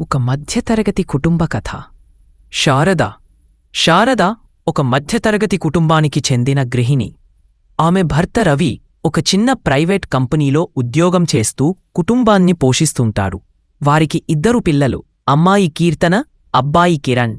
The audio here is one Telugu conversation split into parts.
ఒక మధ్యతరగతి కుటుంబ కథ. శారద ఒక మధ్యతరగతి కుటుంబానికి చెందిన గృహిణి. ఆమె భర్త రవి ఒక చిన్న ప్రైవేట్ కంపెనీలో ఉద్యోగం చేస్తూ కుటుంబాన్ని పోషిస్తుంటాడు. వారికి 2 పిల్లలు, అమ్మాయి కీర్తన, అబ్బాయి కిరణ్.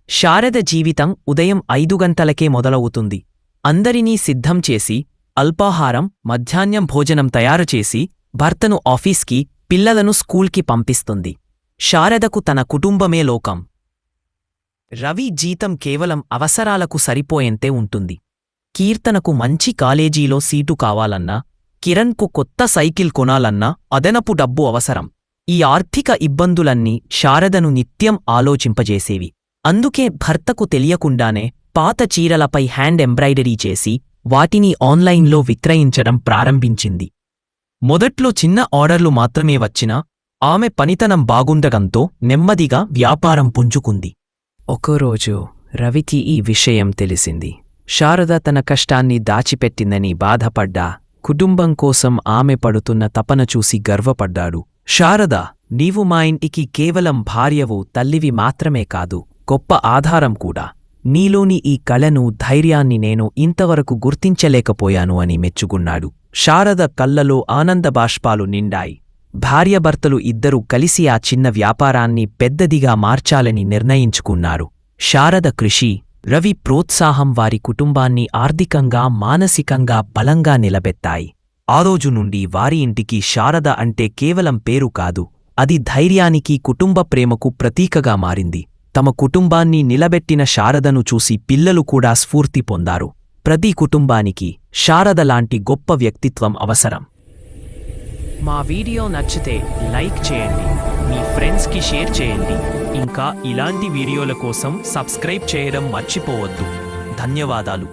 శారద జీవితం ఉదయం 5 గంటలకే మొదలవుతుంది. అందరినీ సిద్ధం చేసి, అల్పాహారం, మధ్యాహ్నం భోజనం తయారుచేసి, భర్తను ఆఫీస్కి, పిల్లలను స్కూల్కి పంపిస్తుంది. శారదకు తన కుటుంబమే లోకం. రవి జీతం కేవలం అవసరాలకు సరిపోయేంతే ఉంటుంది. కీర్తనకు మంచి కాలేజీలో సీటు కావాలన్నా, కిరణ్కు కొత్త సైకిల్ కొనాలన్నా అదనపు డబ్బు అవసరం. ఈ ఆర్థిక ఇబ్బందులన్నీ శారదను నిత్యం ఆలోచింపజేసేవి. అందుకే భర్తకు తెలియకుండానే పాత చీరలపై హ్యాండ్ ఎంబ్రాయిడరీ చేసి వాటిని ఆన్లైన్లో విక్రయించడం ప్రారంభించింది. మొదట్లో చిన్న ఆర్డర్లు మాత్రమే వచ్చినా ఆమె పనితనం బాగుండటంతో నెమ్మదిగా వ్యాపారం పుంజుకుంది. ఒకరోజు రవికి ఈ విషయం తెలిసింది. శారద తన కష్టాన్ని దాచిపెట్టిందని బాధపడ్డా, కుటుంబం కోసం ఆమె పడుతున్న తపన చూసి గర్వపడ్డాడు. శారద, నీవు మా ఇంటికి కేవలం భార్యవు, తల్లివి మాత్రమే కాదు, గొప్ప ఆధారం కూడా. నీలోని ఈ కళను, ధైర్యాన్ని నేను ఇంతవరకు గుర్తించలేకపోయాను అని మెచ్చుకున్నాడు. శారద కళ్ళలో ఆనందబాష్పాలు నిండాయి. భార్యాభర్తలు 2 కలిసి ఆ చిన్న వ్యాపారాన్ని పెద్దదిగా మార్చాలని నిర్ణయించుకున్నారు. శారద కృషి, రవి ప్రోత్సాహం వారి కుటుంబాన్ని ఆర్థికంగా, మానసికంగా బలంగా నిలబెత్తాయి. ఆ రోజు నుండి వారి ఇంటికి శారద అంటే కేవలం పేరు కాదు, అది ధైర్యానికి, కుటుంబ ప్రేమకు ప్రతీకగా మారింది. తమ కుటుంబాన్ని నిలబెట్టిన శారదను చూసి పిల్లలు కూడా స్ఫూర్తి పొందారు. ప్రతి కుటుంబానికి శారద లాంటి గొప్ప వ్యక్తిత్వం అవసరం. మా వీడియో నచ్చితే లైక్ చేయండి, మీ ఫ్రెండ్స్కి షేర్ చేయండి. ఇంకా ఇలాంటి వీడియోల కోసం సబ్స్క్రైబ్ చేయడం మర్చిపోవద్దు. ధన్యవాదాలు.